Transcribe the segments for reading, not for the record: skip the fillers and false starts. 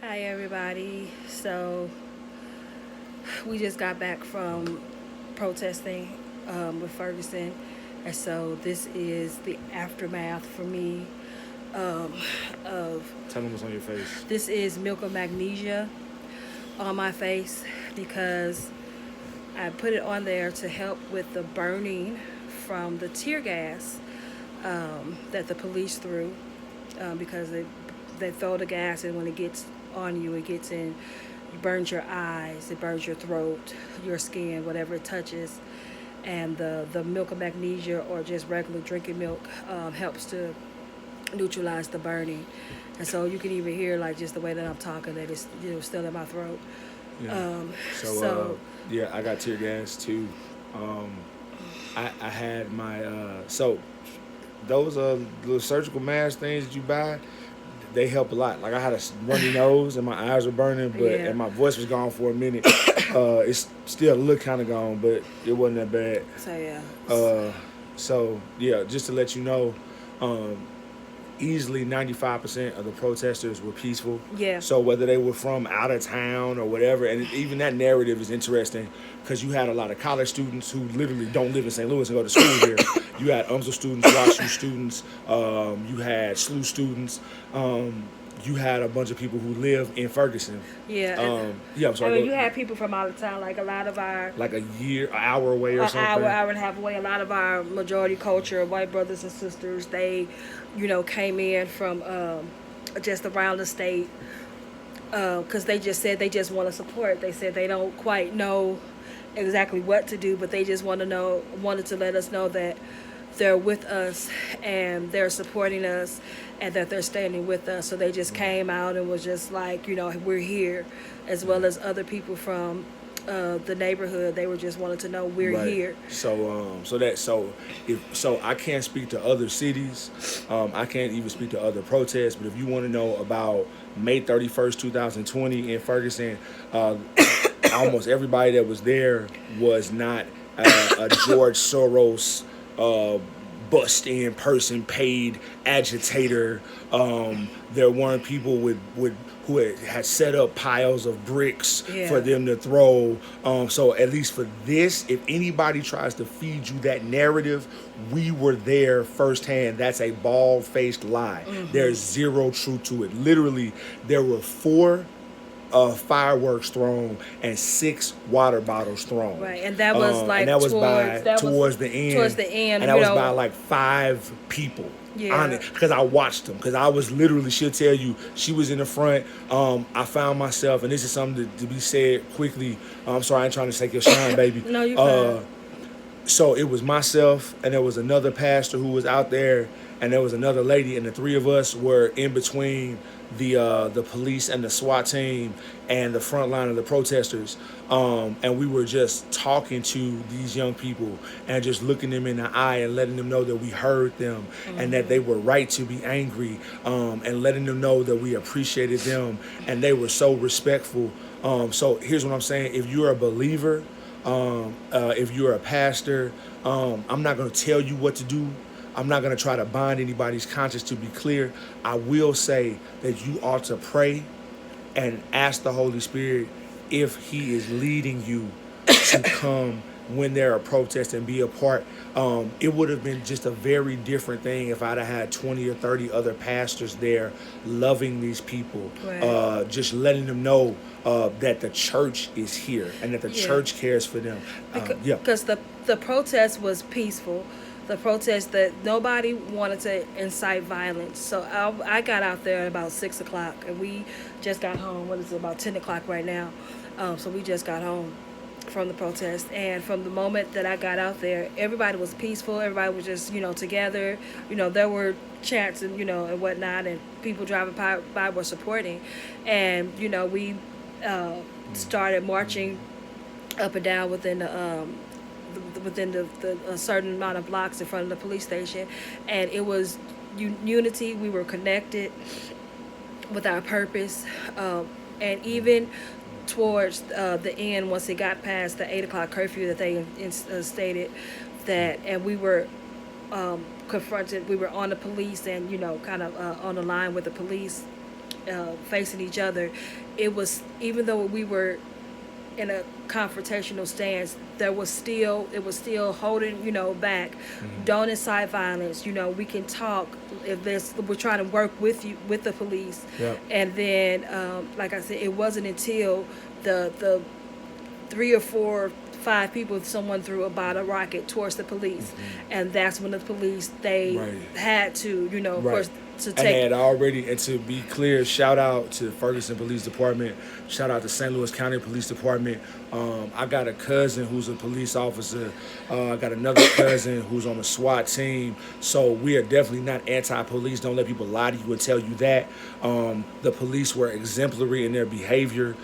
Hi, everybody. So, we just got back from protesting with Ferguson. And so, this is the aftermath for me um, of Tell them what's on your face. this is milk of magnesia on my face because I put it on there to help with the burning from the tear gas that the police threw because they throw the gas, and when it gets on you, it gets in, it burns your eyes, it burns your throat, your skin, whatever it touches. And the milk of magnesia or just regular drinking milk helps to neutralize the burning. And so you can even hear like just the way that I'm talking that it's still in my throat. Yeah. Um, So, so yeah, I got tear gas too. Um, I had my those little surgical mask things that you buy. They help a lot. Like I had a runny nose and my eyes were burning, but yeah, and my voice was gone for a minute. It's still look kind of gone, but it wasn't that bad. so yeah, Uh, so yeah, just to let you know, um, easily 95% of the protesters were peaceful. yeah, So whether they were from out of town or whatever, and even that narrative is interesting because you had a lot of college students who literally don't live in St. Louis and go to school here. You had UMSL students, WashU students, you had SLU students, you had a bunch of people who live in Ferguson. yeah. Yeah, I'm I sorry, mean, you had people from out of town, like a lot of our like a year, an hour away or an hour, something. hour and a half away. A lot of our majority culture, white brothers and sisters, they, came in from just around the state because they just said they just want to support. They said they don't quite know exactly what to do, but they just wanted to let us know that they're with us and they're supporting us and that they're standing with us. So they just came out and was just like, we're here, as well as other people from the neighborhood. They were just wanted to know we're Right. here. So I can't speak to other cities. I can't even speak to other protests. But if you want to know about May 31st, 2020 in Ferguson, almost everybody that was there was not a George Soros uh, bust in person paid agitator. There weren't people who had set up piles of bricks Yeah. for them to throw. So at least for this, if anybody tries to feed you that narrative, we were there firsthand. That's a bald-faced lie. There's zero truth to it. Literally, there were four fireworks thrown and six water bottles thrown. Right, and that was And like that was by towards the end. towards the end, and that was by like five people. Yeah. Because I watched them. Because I was literally, she'll tell you, she was in the front. I found myself, and this is something to be said quickly. I'm sorry, I ain't trying to take your shine, baby. No, you're fine. So it was myself, and there was another pastor who was out there, and there was another lady, and the three of us were in between the police and the SWAT team and the front line of the protesters, and we were just talking to these young people and just looking them in the eye and letting them know that we heard them and that they were right to be angry, and letting them know that we appreciated them, and they were so respectful. So here's what I'm saying: if you're a believer, if you're a pastor, I'm not going to tell you what to do. I'm not going to try to bind anybody's conscience, to be clear. I will say that you ought to pray and ask the Holy Spirit if He is leading you to come when there are protests and be a part. It would have been just a very different thing if I'd have had 20 or 30 other pastors there loving these people, Right. just letting them know that the church is here and that the Yeah. church cares for them. Yeah. Because the protest was peaceful. The protest that nobody wanted to incite violence. So I got out there at about 6 o'clock, and we just got home. What is it, about 10 o'clock right now? So we just got home from the protest, and from the moment that I got out there, everybody was peaceful. Everybody was just together. There were chants and whatnot, and people driving by were supporting, and we started marching up and down within the a certain amount of blocks in front of the police station, and it was unity. We were connected with our purpose, and even towards the end, once it got past the 8 o'clock curfew that they stated, and we were confronted. We were on the police and kind of on the line with the police facing each other, it was, even though we were in a confrontational stance, it was still holding, back. Don't incite violence. We can talk if there's, we're trying to work with the police. Yep. And then, like I said, it wasn't until the three or four, five people, someone threw a bottle rocket towards the police, and that's when the police, they Right. had to, of Right. course, to And they take. had already, and to be clear, shout out to Ferguson Police Department, shout out to St. Louis County Police Department. I got a cousin who's a police officer. I got another cousin who's on the SWAT team. So we are definitely not anti-police. Don't let people lie to you and tell you that. The police were exemplary in their behavior.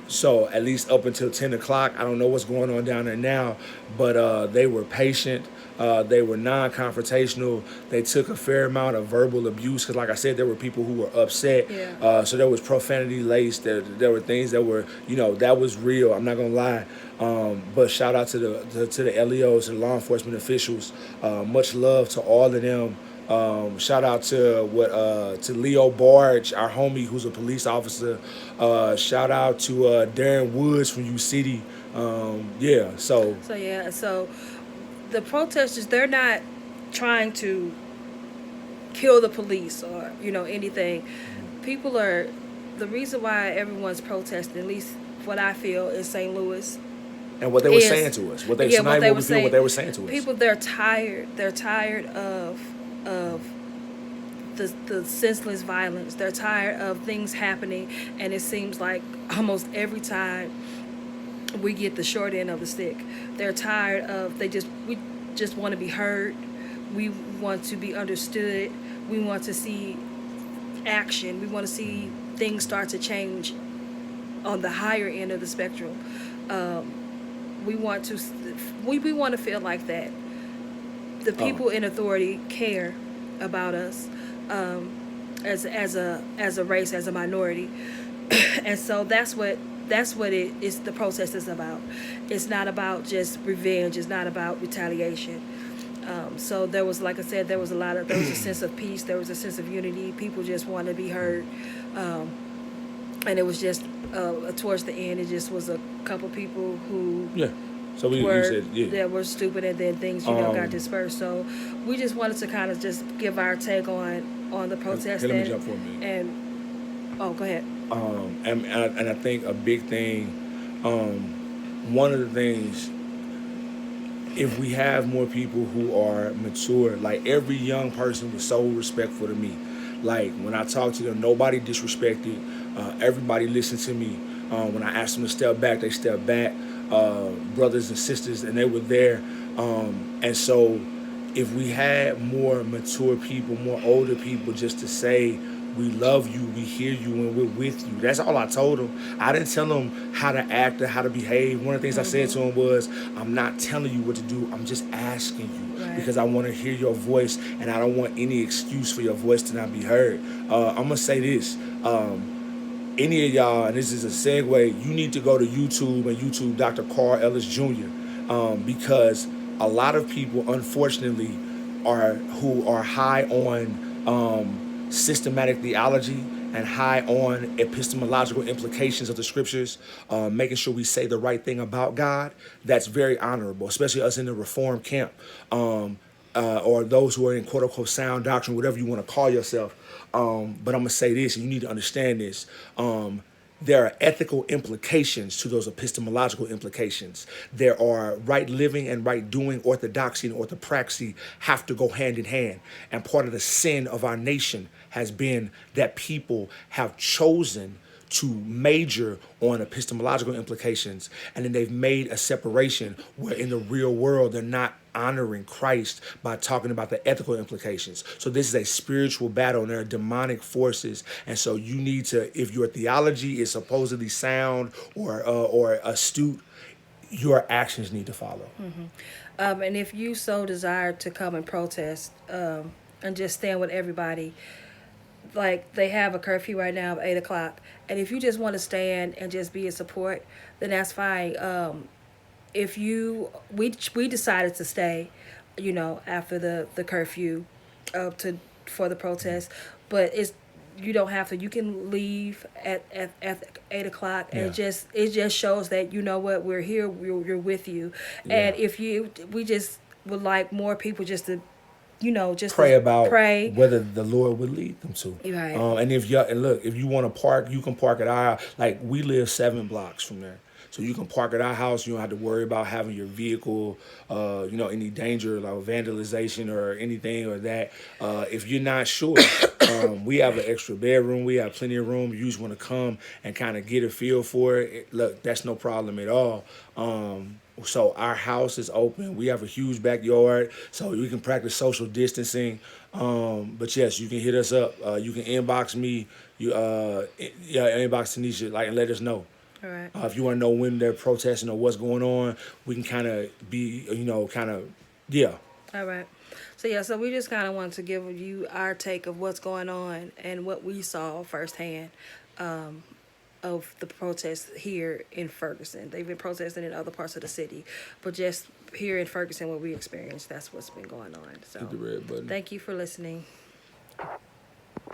So at least up until 10 o'clock, I don't know what's going on down there now, but they were patient. They were non-confrontational. They took a fair amount of verbal abuse because, like I said, there were people who were upset. Yeah. So there was profanity laced. There were things that were, that was real. I'm not gonna lie. But shout out to the LEOs and law enforcement officials. Much love to all of them. Shout out to Leo Barge, our homie who's a police officer. Shout out to Darren Woods from U City. So the protesters, they're not trying to kill the police or anything. People are, the reason why everyone's protesting, at least what I feel in St. Louis, and what they were saying to us, what they were saying to us. People, they're tired. They're tired of the senseless violence. They're tired of things happening, and it seems like almost every time we get the short end of the stick. They're tired of, we just want to be heard. We want to be understood. We want to see action. We want to see things start to change on the higher end of the spectrum. We want to feel like that the people in authority care about us, as a race, as a minority. And so that's what it is. The protest is about. It's not about just revenge. It's not about retaliation. So there was, like I said, there was a sense of peace. There was a sense of unity. People just wanted to be heard. And it was just towards the end, it just was a couple people who So we said that were stupid, and then things got dispersed. So we just wanted to kind of just give our take on the protest. Let me jump for a minute. And go ahead. And I think a big thing, one of the things, if we have more people who are mature, like every young person was so respectful to me. Like when I talked to them, nobody disrespected. Everybody listened to me. When I asked them to step back, they stepped back. Brothers and sisters, and they were there. And so if we had more mature people, more older people, just to say, we love you, we hear you, and we're with you. That's all I told them. I didn't tell them how to act or how to behave. One of the things I said to them was, I'm not telling you what to do. I'm just asking you because I want to hear your voice, and I don't want any excuse for your voice to not be heard. I'm going to say this. Any of y'all, and this is a segue, you need to go to YouTube and YouTube Dr. Carl Ellis Jr. Because a lot of people, unfortunately, who are high on systematic theology and high on epistemological implications of the scriptures, making sure we say the right thing about God. That's very honorable, especially us in the Reformed camp, or those who are in quote unquote sound doctrine, whatever you want to call yourself. But I'm going to say this, and you need to understand this. There are ethical implications to those epistemological implications. There are right living and right doing. Orthodoxy and orthopraxy have to go hand in hand. And part of the sin of our nation has been that people have chosen to major on epistemological implications, and then they've made a separation where in the real world they're not honoring Christ by talking about the ethical implications. So this is a spiritual battle, and there are demonic forces. And so you need to, if your theology is supposedly sound or astute, your actions need to follow. And if you so desire to come and protest, and just stand with everybody, like they have a curfew right now of 8 o'clock, and if you just want to stand and just be in support, then that's fine. If we decided to stay, after the curfew, for the protest, but you don't have to. You can leave at 8 o'clock, and Yeah. it just shows that, you know what, we're here. We're with you. Yeah. And we just would like more people just to, just Pray to about pray. whether the Lord would lead them to. Right. And if you want to park, you can park at our, like, we live 7 blocks from there. So you can park at our house. You don't have to worry about having your vehicle, any danger, like vandalization or anything or that. If you're not sure, we have an extra bedroom. We have plenty of room. You just want to come and kind of get a feel for it. Look, that's no problem at all. So our house is open. We have a huge backyard, so we can practice social distancing. But yes, you can hit us up. You can inbox me. Inbox Tanisha, like, and let us know. All right. If you want to know when they're protesting or what's going on, we can kind of be, yeah. All right. So yeah, so we just kind of wanted to give you our take of what's going on and what we saw firsthand, of the protests here in Ferguson. They've been protesting in other parts of the city, but just here in Ferguson, what we experienced, that's what's been going on. So Hit the red button. thank you for listening.